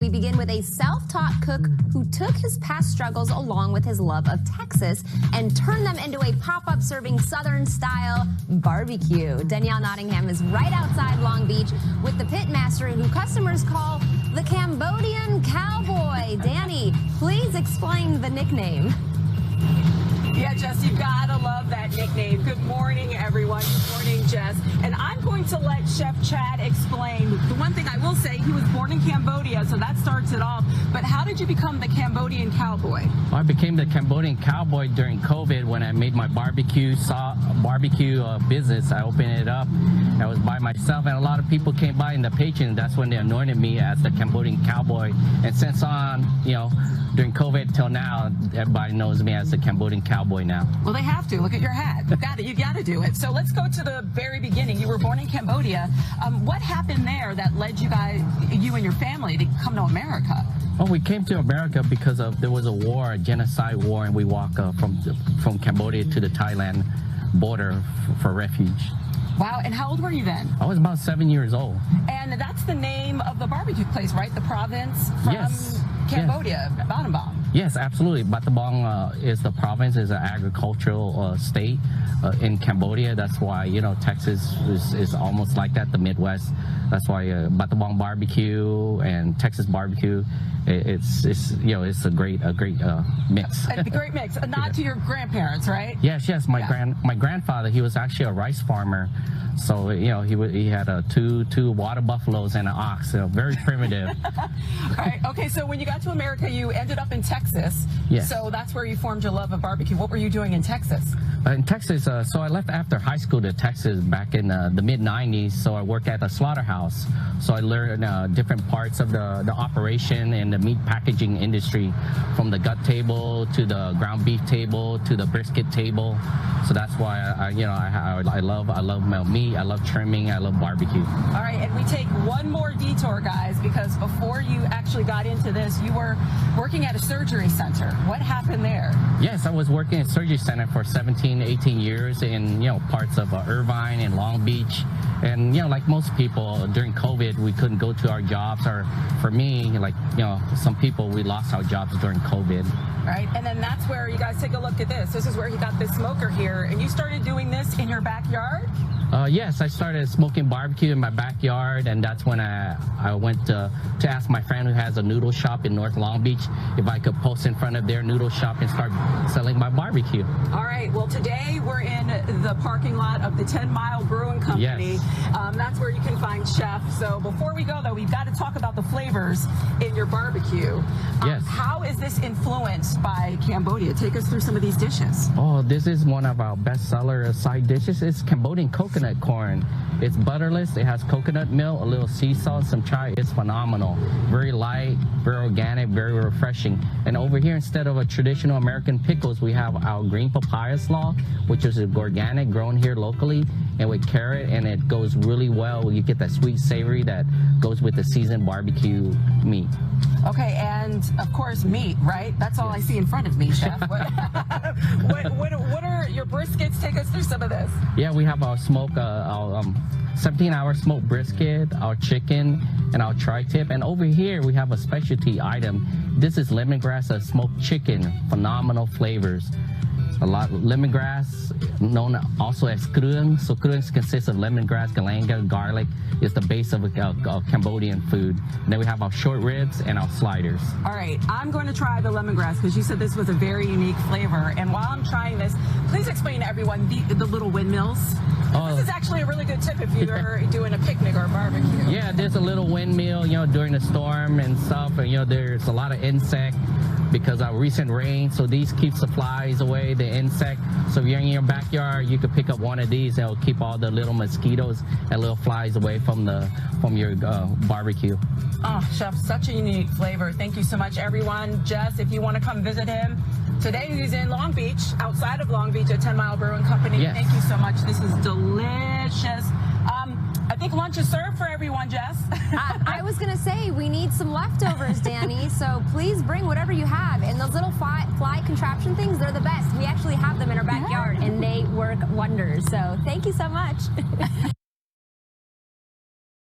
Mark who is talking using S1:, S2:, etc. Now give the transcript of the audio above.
S1: we begin with a self-taught cook who took his past struggles along with his love of Texas and turned them into a pop-up serving Southern-style barbecue. Danielle Nottingham is right outside Long Beach with the pit master who customers call the Cambodian Cowboy. Danny, please explain the nickname.
S2: Yeah, Jess, you gotta love that nickname. Good morning, everyone. Good morning, Jess. And I'm going to let Chef Chad explain. The one thing I will say, he was born in Cambodia, so that starts it off. But how did you become the Cambodian Cowboy?
S3: I became the Cambodian Cowboy during COVID when I made my barbecue business. I opened it up. I was by myself, and a lot of people came by in the paging. That's when they anointed me as the Cambodian Cowboy. And since on, during COVID till now, everybody knows me as the Cambodian Cowboy now.
S2: Well, they have to. Look at your hat. You got to do it. So let's go to the very beginning. You were born in Cambodia. What happened there that led you and your family, to come to America?
S3: Oh, we came to America because there was a war, a genocide war, and we walked from Cambodia to the Thailand border for refuge.
S2: Wow, and how old were you then?
S3: I was about 7 years old.
S2: And that's the name of the barbecue place, right? The province from Cambodia,
S3: yes.
S2: Battambong.
S3: Yes, absolutely. Battambong is the province, is an agricultural state in Cambodia. That's why, Texas is almost like that, the Midwest. That's why Battambong barbecue and Texas barbecue, it's a great mix.
S2: A great mix. A nod to your grandparents, right?
S3: Yes. My grandfather, he was actually a rice farmer. So, he had two water buffaloes and an ox, very primitive.
S2: All right. Okay, so when you got to America, you ended up in Texas.
S3: Yes.
S2: So that's where you formed your love of barbecue. What were you doing in Texas?
S3: In Texas, so I left after high school to Texas back in the mid-90s. So I worked at a slaughterhouse. So I learned different parts of the operation and the meat packaging industry, from the gut table to the ground beef table to the brisket table. So that's why I love my meat. I love trimming. I love barbecue.
S2: All right, and we take one more detour, guys, because before you actually got into this, you were working at a surgery center. What happened there?
S3: Yes, I was working at a surgery center for 17, 18 years in parts of Irvine and Long Beach. And like most people during COVID, we couldn't go to our jobs. Or for me, some people, we lost our jobs during COVID.
S2: Right, and then that's where you guys take a look at this. This is where he got this smoker here, and you started doing this in your backyard?
S3: Yes, I started smoking barbecue in my backyard, and that's when I went to ask my friend who has a noodle shop in North Long Beach if I could post in front of their noodle shop and start selling my barbecue.
S2: All right, well, today we're in the parking lot of the 10 Mile Brewing Company.
S3: Yes.
S2: That's where you can find Chef. So before we go, though, we've got to talk about the flavors in your barbecue.
S3: Yes.
S2: How is this influenced by Cambodia? Take us through some of these dishes.
S3: Oh, this is one of our bestseller side dishes. It's Cambodian coconut corn. It's butterless. It has coconut milk, a little sea salt, some chai. It's phenomenal. Very light, very organic, very refreshing. And over here, instead of a traditional American pickles, we have our green papaya slaw, which is organic, grown here locally, and with carrot, and it goes really well. You get that sweet savory that goes with the seasoned barbecue meat.
S2: Okay, and of course meat, right? That's all I see in front of me, Chef. What are your briskets? Take us through some of this.
S3: Yeah, we have our 17-hour smoked brisket, our chicken, and our tri-tip. And over here, we have a specialty item. This is lemongrass smoked chicken. Phenomenal flavors. Lemongrass, known also as krung. So krung consists of lemongrass, galanga, garlic. It's the base of Cambodian food. And then we have our short ribs and our sliders.
S2: All right, I'm going to try the lemongrass because you said this was a very unique flavor. And while I'm trying this, please explain to everyone the little windmills. This is actually a really good tip if you're doing a picnic or a barbecue.
S3: Yeah, there's a little windmill, during the storm and stuff. And, there's a lot of insect because of recent rain. So these keep the flies away, the insect. So if you're in your backyard, you could pick up one of these. It'll keep all the little mosquitoes and little flies away from your barbecue.
S2: Oh, Chef, such a unique flavor. Thank you so much, everyone. Jess, if you want to come visit him, today he's in Long Beach, outside of Long Beach at 10 Mile Brewing Company.
S3: Yes.
S2: Thank you so much. This is delicious. I think lunch is served for everyone, Jess.
S1: I was going to say, we need some leftovers, Danny, so please bring whatever you have. And those little fly contraption things, they're the best. We actually have them in our backyard, and they work wonders. So thank you so much.